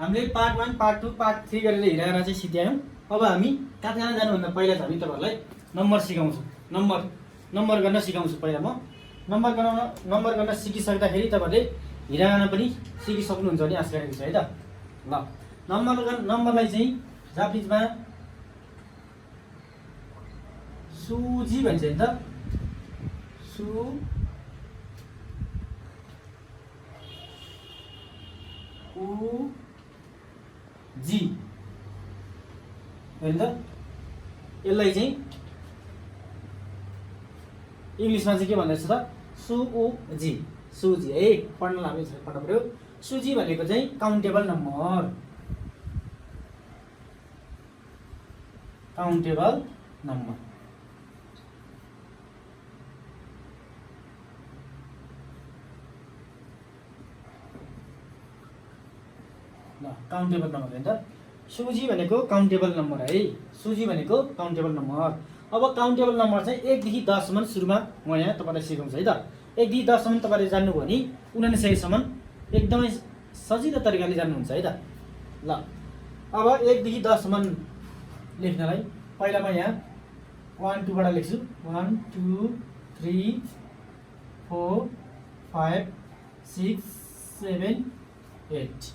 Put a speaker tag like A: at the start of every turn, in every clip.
A: हामीले part 1 part 2 part 3 गरेर हिँडेर चाहिँ सिध्यायौँ। अब हामी कहाँ जानुभन्दा पहिला चाहिँ हामी तपाईँहरूलाई नम्बर सिकाउँछु। नम्बर गर्न सिकाउँछु। पहिला म नम्बर गर्न सिकिसक्दाखेरि तपाईँहरूले हिँडान पनि सिकिसक्नुहुन्छ भने आशा गरेको छ है त। ल नम्बरलाई चाहिँ जापानिजमा सुजी भन्छ नि त। जी होइन त। यसलाई चाहिँ इङ्ग्लिसमा चाहिँ के भन्दैछ त? सुजी। सुजी है, पढ्न लाग्यो पढ्नु पर्यो। सुजी भनेको चाहिँ काउन्टेबल नम्बर। काउन्टेबल नम्बर ल काउन्टेबल नम्बर होइन त। सुजी भनेको काउन्टेबल नम्बर है। सुजी भनेको काउन्टेबल नम्बर। अब काउन्टेबल नम्बर चाहिँ 1 देखि 10 सम्म सुरुमा म यहाँ तपाईँलाई सिकाउँछु है त। 1 देखि 10 सम्म तपाईँले जान्नुभयो भने 99 सम्म एकदमै सजिलो तरिकाले जान्नुहुन्छ है त। ल अब 1 देखि 10 सम्म लेख्नलाई पहिला म यहाँ 1 2 बाट लेख्छु। 1 2 3 4 5 6 7 8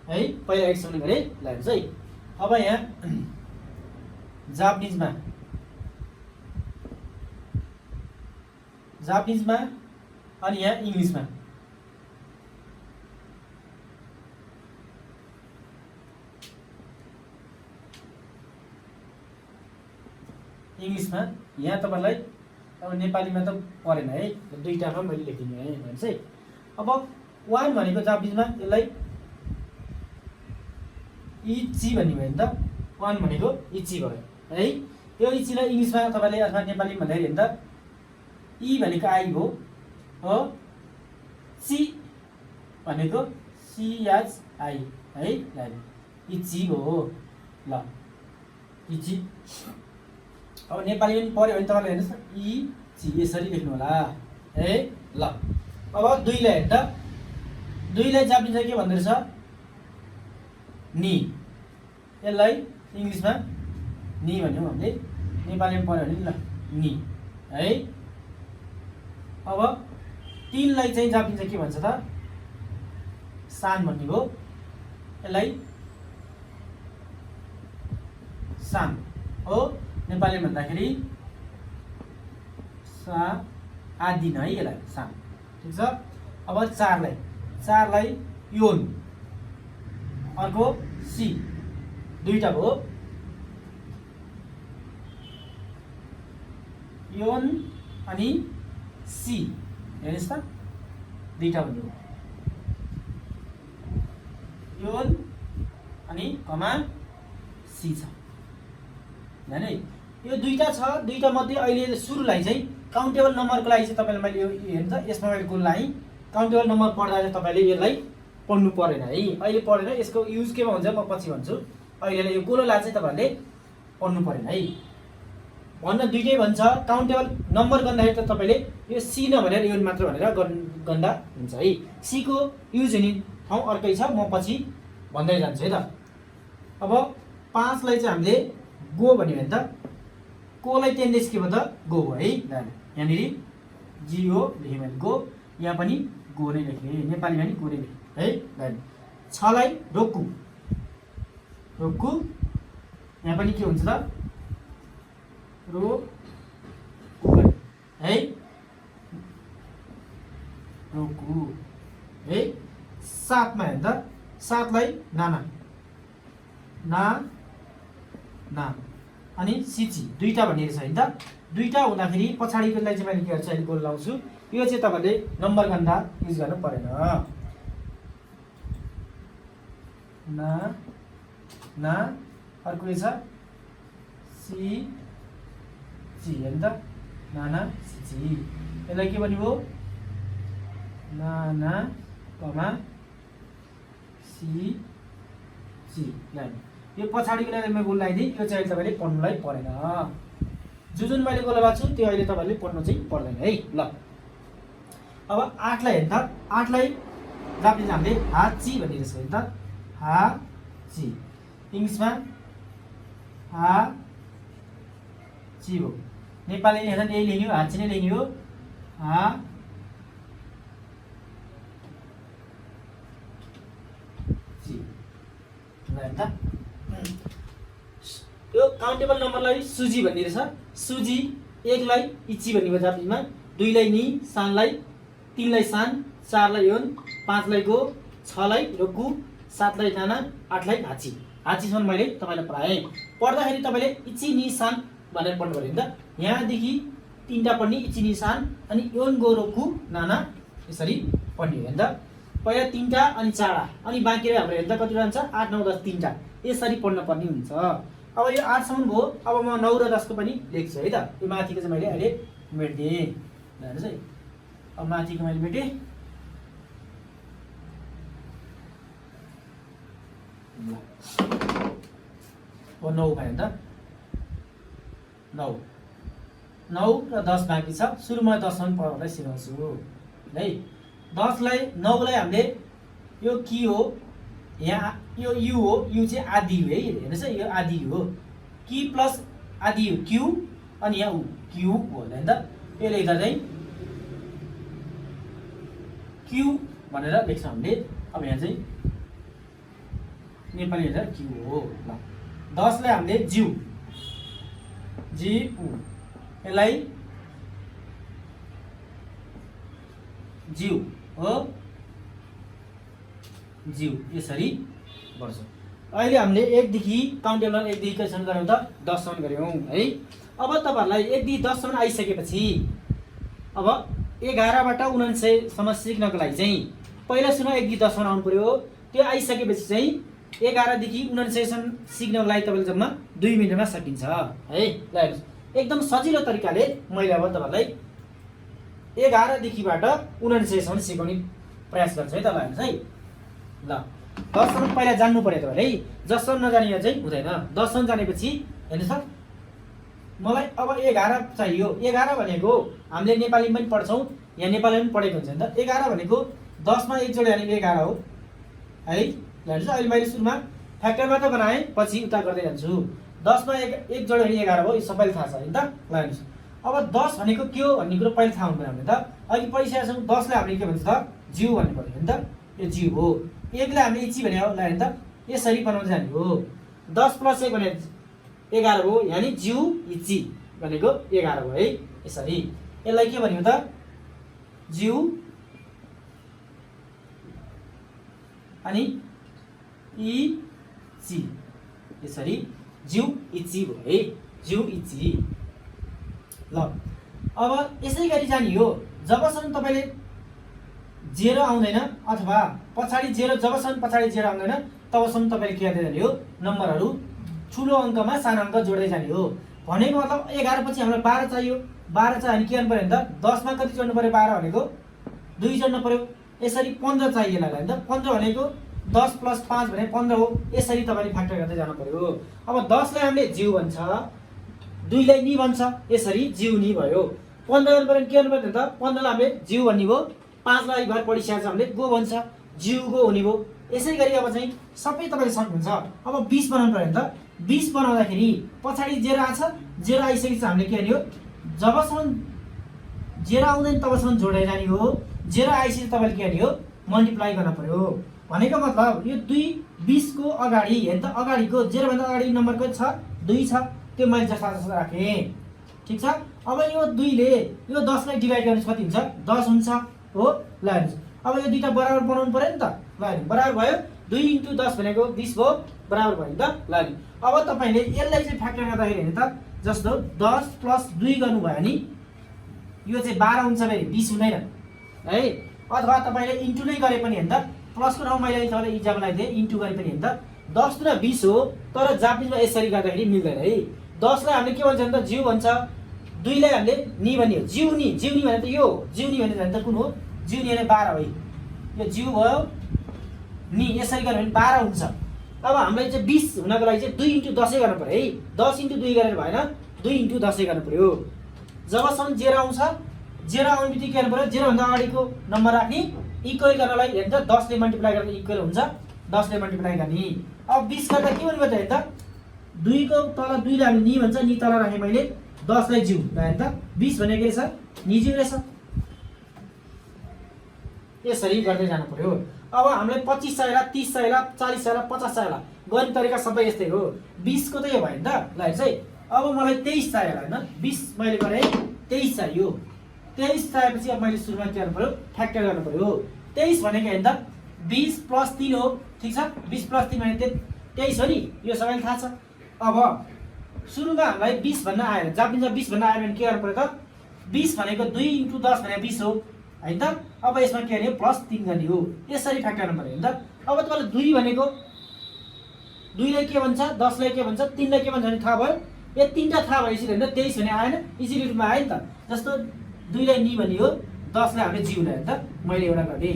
A: है। पहिला 1 सम्म गरे लाग्छ है। अब यहाँ जापानिजमा अनि यहाँ इङ्ग्लिसमा यहाँ तपाईँलाई अब नेपालीमा त परेन है, दुईटामा मैले लेखिदिनु है भन्छ है। अब 1 भनेको जापानिजमा यसलाई इची भन्ने भयो नि त। 1 भनेको इची भयो है। यो इचीलाई इङ्ग्लिसमा तपाईँले अथवा नेपालीमा भन्दाखेरि नि त इ भनेको आई हो, ची भनेको CHI है। इची हो। ल इची। अब नेपाली पनि पऱ्यो भने तपाईँले हेर्नुहोस् न, इची यसरी लेख्नु होला है। ल अब 2 लाई हेर्दा 2 लाई जापानिजमा के भन्दो रहेछ? नि। यसलाई इङ्ग्लिसमा नि भन्यौँ हामीले, नेपालीमा पढ्यो भने ल नि है। अब 3 लाई चाहिँ जापानिजमा के भन्छ त? सान भन्ने हो। यसलाई सान हो। नेपालीमा भन्दाखेरि सा आदि है, यसलाई सान। ठिक छ। अब 4 लाई योन, अर्को सी, दुईटा भयो। योन अनि सी हेर्नुहोस् त, दुईटा भन्ने हो। योन अनि कमा सी छ है। यो दुईटा छ। दुईटा मध्ये अहिले सुरुलाई चाहिँ काउन्टेबल नम्बरको लागि चाहिँ तपाईँले मैले यो हेर्नु त, यसमा मैले गोल लाएँ। काउन्टेबल नम्बर पढ्दा चाहिँ तपाईँले यसलाई पढ्नु परेन है, अहिले पढेन। यसको युज केमा हुन्छ म पछि भन्छु। अहिले यो गोलोलाई चाहिँ तपाईँहरूले पढ्नु परेन है। भन्न दुईटै भन्छ। काउन्टेबल नम्बर गर्दाखेरि त तपाईँले यो सी नभनेर यो मात्र भनेर गर्दा हुन्छ है। सी को युज हुने ठाउँ अर्कै छ, म पछि भन्दै जान्छु है त। अब 5 लाई चाहिँ हामीले गो भन्यो भने त, कोलाई 10 डेज के भयो त? गो हो है। यहाँनिर जिओ लेख्यो भने गो, यहाँ पनि गो नै लेखेँ, नेपालीमा पनि गो नै लेखेँ है। 6 लाई रोकु। यहाँ पनि के हुन्छ त? रोकु है। रोकु है। 7 मा हेर्दा 7 लाई नाना अनि सिची, दुईटा भन्ने रहेछ होइन त। दुईटा हुँदाखेरि पछाडिकोलाई चाहिँ मैले के गर्छु, अहिले गोल लाउँछु। यो चाहिँ तपाईँले नम्बर गर्दा युज गर्नु परेन। ना अर्को छ सी ची हेर्नु त, नाना सिची। यसलाई के भन्यो? नाना कमा सी ची। यो पछाडिको लागि मैले गोल लगाइदिएँ। यो चाहिँ अहिले तपाईँले पढ्नुलाई परेन। जुन मैले गोल लगाएको छु त्यो अहिले तपाईँले पढ्नु चाहिँ पर्दैन है। ल अब 8 लाई हेर्दा 8 लाई जापानिज हामीले हाची भन्ने रहेछ होइन त। हाची इङ्ग्लिसमा हाची हो नेपाली लेख्दा यही लेख्ने हो हाची नै लेख्ने हो हाची ल हेर्दा यो काउन्टेबल नम्बरलाई सुजी भन्ने रहेछ सुजी 1 लाई इची भन्ने भयो जापानीमा 2 लाई नि सानलाई 3 लाई सान 4 लाई योन 5 लाई गो 6 लाई रोकु 7 लाई नाना 8 लाई हाची हाचीसम्म मैले तपाईलाई पढाएँ पढ्दाखेरि तपाईले इची नि सान भनेर पढ्नु पर्यो नि त यहाँदेखि 3टा पढ्ने इची नि सान अनि योन गो रोकु नाना यसरी पढ्ने हो नि त पहिला 3टा अनि 4टा अनि बाँकी हाम्रो हेर्दा कति रहन्छ 8 9 10 3टा यसरी पढ्न पर्ने हुन्छ अब यो 8 सम्म भयो अब म 9 र 10 को पनि लेख्छु है त यो माथिको चाहिँ मैले अहिले मेट्दिए हेर्नुस् है अब माथिको मैले मेटे ओ 9 भयो नि त 9 र 10 बाँकी छ सुरुमा 10 सम्म पढाउनलाई सिकाउँछु है 10 लाई 9 लाई हामीले यो की हो यहाँ यो यु हो यु चाहिँ आदि हो है हेर्नुस् है यो आदि हो की प्लस आदि हो क्यु अनि यहाँ उ क्यु हो नि त यो लेख्दा चाहिँ क्यु भनेर लेख्छौँ हामीले अब यहाँ चाहिँ नेपाली हेर्दा क्यु हो ल 10 लाई हामीले जिउ जी उ यसलाई जिउ हो जिउ यसरी गर्छ अहिले हामीले 1 देखि काउन्टेबल 1 देखि कतिसम्म गऱ्यौँ त 10 सम्म गऱ्यौँ है अब तपाईहरुलाई 1 देखि 10 सम्म आइसकेपछि अब 11 बाट 99 सम्म सिक्नको लागि चाहिँ पहिला सुरु 1 देखि 10 सम्म आउनु पर्यो त्यो आइसकेपछि चाहिँ 11 देखि 99 सम्म सिक्नको लागि तपाईले जम्मा 2 मिनेटमा सकिन्छ है ल हेर्नुस् एकदम सजिलो तरिकाले मैले अब तपाईहरुलाई 11 देखिबाट 99 सम्म सिकाउने प्रयास गर्छु है त ल हेर्नुस् है ल 10 सम्म पहिला जान्नु पर्यो तपाईले है जसम्म नजानिए चाहिँ हुँदैन 10 सम्म जानेपछि हेर्नुस् त मलाई अब 11 चाहियो 11 भनेको हामीले नेपालीमा पनि पढ्छौं यहाँ नेपालीमा पनि पढेको हुन्छ नि त 11 भनेको 10 मा 1 जोड्यो भने 11 हो है ल हेर्नुस् अहिले मैले सुरुमा फ्याक्टरमा त बनाएँ पछि उता गर्दै जान्छु 10 मा 1 जोड्यो भने 11 हो यो सबैले थाहा छ नि त ल हेर्नुस् अब 10 भनेको के हो भन्ने कुरा पहिले थाहा हुनु पर्यो हामीले त अहिले पढिसकेका छौं 10 लाई हामीले के भन्छ त जिउ भन्नु पर्यो नि त यो जिउ हो 1 लाई हामीले इची भने हो ल हेर्नु त यसरी बनाउँदै जाने हो 10 + 1 भने 11 हो यानी जिउ इची भनेको 11 हो है यसरी यसलाई के भन्नु त जिउ अनि इची यसरी जिउ इची हो है जिउ इची ल अब यसै गरी जानी हो जबसम्म तपाईले 0 आउँदैन अथवा पछाडी 0 जबसम्म पछाडी 0 आउँदैन तबसम्म तपाईले के गर्दै जाने हो नम्बरहरु ठुलो अंकमा सानो अंक जोड्दै जाने हो भनेको मतलब 11 पछि हामीलाई 12 चाहियो 12 चाहिँ अनि के गर्नु पर्यो नि त 10 मा कति जोड्नु पर्यो 12 भनेको 2 जोड्नु पर्यो यसरी 15 चाहियो होला नि त 15 भनेको 10 + 5 भने 15 हो यसरी तपाईले फ्याक्टर गर्दै जानु पर्यो अब 10 लाई हामीले जिउ भन्छ 2 लाई नि भन्छ यसरी जिउ नि भयो 15 गर्नु पर्यो के गर्नु पर्यो त 15 लाई हामीले जिउ भन्ने भयो 5 लाई भर पढिसकेछ हामीले गो भन्छ जिउ गो हुने भयो यसै गरी अब चाहिँ सबै तपाईले सक्नुहुन्छ अब 20 बनाउनु पर्यो नि त 20 बनाउँदाखेरि पछाडी 0 आछ 0 आइसकेपछि हामीले के गर्ने हो जबसम्म 0 आउँदैन तबसम्म जोड्दै जाने हो 0 आइसकेपछि तपाईले के गर्ने हो मल्टिप्लाई गर्न पर्यो भनेको मतलब यो 2 20 को अगाडि हेर्नु त अगाडिको 0 भन्दा अगाडि नम्बर कति छ 2 छ त्यो मैले जस्ता जस्तो राखे ठीक छ अब यो 2 ले यो 10 लाई डिभाइड गर्नुस् कति हुन्छ 10 हुन्छ हो ल हेर्नुस् अब यो दुईटा बराबर बनाउनु पर्यो नि त ल बराबर भयो 2 * 10 भनेको 20 भयो बराबर भयो नि त ल अब तपाईले यसलाई चाहिँ फ्याक्टर गर्दाखेरि हेर्नु त जस्तो 10 + 2 गर्नु भयो नि यो चाहिँ 12 हुन्छ भने 20 हुँदैन है अथवा तपाईले इन्टु नै गरे पनि हेर्नु त प्लसको ठाउँमा मैले तपाईलाई इक्जाम्पल लगाइदिए इन्टु गरे पनि हेर्नु त 10 र 20 हो तर जापानीमा यसरी गर्दाखेरि मिल्दैन है 10 लाई हामीले के भन्छ नि त जिउ भन्छ 2 लाई हामीले नि भन्ने हो जिउ नि भने त यो जिउ नि भने त कुन हो जिउ नि भने 12 हो यो जिउ भयो नि यसरी गर्यो भने 12 हुन्छ अब हामीलाई चाहिँ 20 हुनको लागि चाहिँ 2 * 10 गर्नु पर्यो है 10 * 2 गरेर भएन 2 * 10 गर्नु पर्यो जबसम्म 0 आउँछ 0 आउने बित्तिकै के गर्नु पर्यो 0 भन्दा अगाडिको नम्बर राख्ने इक्वल गर्नलाई हेर्नु त 10 ले मल्टिप्लाई गर्दा इक्वल हुन्छ 10 ले मल्टिप्लाई गर्ने। अब 20 गर्दा के भन्नु पर्छ त 2 को तल 2 लाई हामी नि भन्छ, नि तल राखे मैले 10 लाई ज्यू ल त 20 भनेको के रहेछ नि ज्यू रहेछ। यसरी गर्दै जानु पर्यो। अब हामीलाई 25 चाहिएला, 30 चाहिएला, 40 चाहिएला, 50 चाहिएला, गर्ने तरिका सबै यस्तै हो। 20 को त यो भयो नि त। ल हेर्नुस् है, अब मलाई 23 चाहिएला हैन, 20 मैले गरे 23 चाहियो। 23 चाहिएपछि अब मैले सुरुमा के गर्नु पर्यो फ्याक्टर गर्नु पर्यो। 23 भनेको हैन त 20 + 3 हो, ठीक छ। 20 + 3 भने 23 हो नि, यो सबैलाई थाहा छ। अब सुरुमा हामीलाई 20 भन्न आयो, जापिन्छ 20 भन्न आयो भने के गर्नु पर्यो त 20 भनेको 2 × 10 भनेको 20 हो हैन त। अब यसमा के गर्ने +3 गर्ने हो, यसरी फ्याक्टर गर्नु पर्यो हैन त। अब तपाईलाई 2 भनेको 2 लाई के भन्छ, 10 लाई के भन्छ, 3 लाई के भन्छ भने थाहा भयो। यो तीनटा थाहा भएपछि हैन 23 भने आएन, इजिली रुपमा आयो नि त। जस्तो 2 लाई नि भनियो, 10 लाई हामीले जिउ ल्यायो नि त, मैले एउटा गर्दै।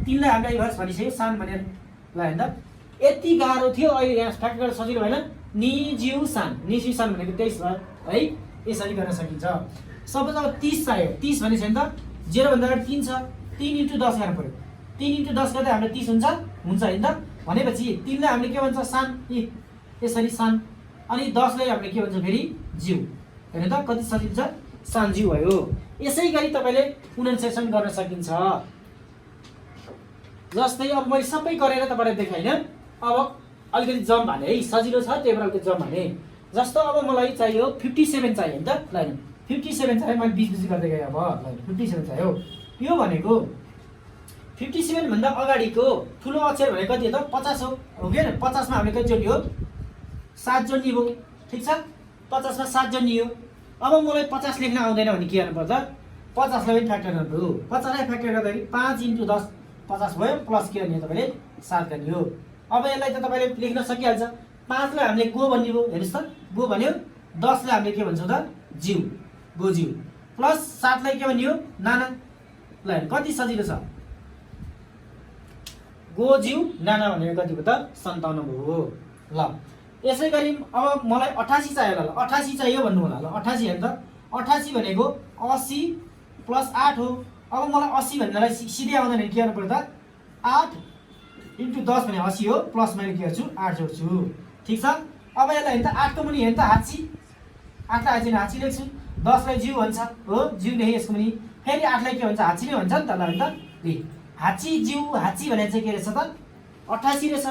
A: 3 लाई हामीले रिभर्स भनिसक्यो सान भनेर ल हैन त। यति गाह्रो थियो, अहिले यहाँ फ्याक्टर गर्न सजिलो भएन। नि जिउ सान भनेको 23 भयो है, यसरी गर्न सकिन्छ। सपोज अब 30 चाहियो, 30 भनेपछि हैन त 0 भन्दा अगाडि 3 छ, 3 × 10 गर्नु पर्यो। 3 × 10 गर्दा हामीले 30 हुन्छ हैन त। भनेपछि 3 लाई हामीले के भन्छ सान, यसरी सान। अनि 10 लाई हामीले के भन्छ फेरि जिउ हैन त। कति सजिलो छ, सान जिउ भयो। यसै गरी तपाईले पुनर्निर्देशन गर्न सकिन्छ। जस्तै अब मैले सबै गरेर तपाईलाई देखाइन, अब अलिकति जम्प हाले है, सजिलो छ त्यही भएर अलिकति जम्प हाले। जस्तो अब मलाई चाहियो 57 चाहियो हैन त। ल 57 चाहियो, मैले 20 गर्दै गएँ। अब ल 57 चाहियो। यो भनेको 57 भन्दा अगाडिको ठुलो अक्षर भनेको कति हो त 50 हो के हैन। 50 मा हामीले कति जोड्ने हो 7 जोड्ने हो, ठीक छ। 50 मा 7 जोड्ने हो। अब मलाई 50 लेख्न आउँदैन भने के गर्नु पर्छ 50 लाई पनि फ्याक्टर गर्नु हो। 50 लाई फ्याक्टर गर्दाखेरि 5 × 10 50 भयो, प्लस के गर्ने तपाईले 7 गर्ने हो। अब यसलाई त तपाईले लेख्न सकिहाल्छ। 5 लाई हामीले गो भन्ने हो, हेर्नुस् त गो भन्यो। 10 लाई हामीले के भन्छौँ त जिउ, गो जिउ, प्लस 7 लाई के भन्ने हो नाना। ल कति सजिलो छ, गो जिउ नाना भनेको कति भयो त 57 भयो। ल यसै गरी अब मलाई 88 चाहियो। ल 88 चाहियो भन्नु होला। ल 88 हेर्नु त 88 भनेको 80 + 8 हो। अब मलाई 80 भन्नलाई सिधै आउँदैन भने के गर्नु पर्यो त 8 × 10 भने 80 हो, प्लस मैले के गर्छु 8 जोड्छु, ठीक छ। अब यसलाई हेर्नु त 8 को मुनि हेर्नु त हाची, 8 लाई हाची हाची लेख्छु। 10 लाई जिउ भन्छ हो, जिउ लेखे यसको मुनि। फेरि 8 लाई के भन्छ हाची नै भन्छ नि त। ल हेर्नु त हाची जिउ हाची भने चाहिँ के रहेछ त 88 रहेछ।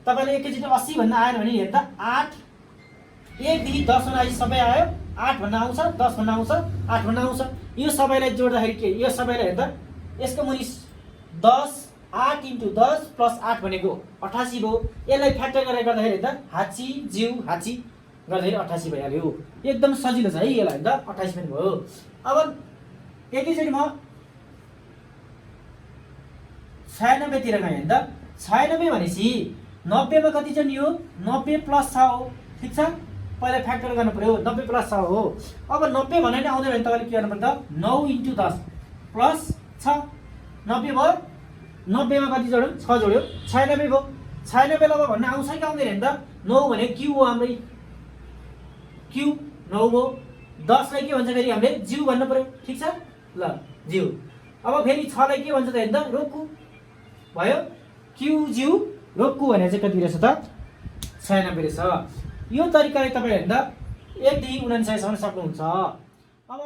A: तपाईले एकैचोटि 80 भन्न आएन भने हेर्नु त 8 1 देखि 10 सम्म आइस सबै आयो। 8 भन्न आउँछ, 10 भन्न आउँछ, 8 भन्न आउँछ। यो सबैलाई जोड्दाखेरि के यो सबैलाई हेर्दा यसको मुनि 10 8 × 10 + 8 भनेको 88 भयो। यसलाई फ्याक्टर गरेर गर्दाखेरि हेर्दा हाची जिउ हाची गर्दाखेरि 88 भइहाल्यो। एकदम सजिलो छ है यसलाई हेर्दा 28 पनि भयो। अब एकैचोटि म 96 तिर गएँ हैन त। 96 भनेपछि 90 मा कति जोड्ने हो 90 + 6 हो, ठीक छ। पहिला फ्याक्टर गर्नु पर्यो, 90 + 6 हो। अब 90 भने नि आउँदैन भने तपाईले के गर्नु पर्छ 9 × 10 + 6 90 भयो। 90 मा कति जोड्यो 6 जोड्यो 96 भयो। 96 लाई भन्न आउँछ कि आउँदैन नि त। 9 भने क्यू हो, हाम्रो क्यू 9 हो। 10 लाई के भन्छ फेरि हामीले जिउ भन्नु पर्यो, ठीक छ। ल जिउ। अब फेरि 6 लाई के भन्छ त हेर्दा रोक्कु भयो। क्यू जिउ रोक्कु भने चाहिँ कति रहेछ त 96 रहेछ। यो तरिकाले तपाईले हेर्दा 1 देखि 49 सम्म सक्नुहुन्छ। अब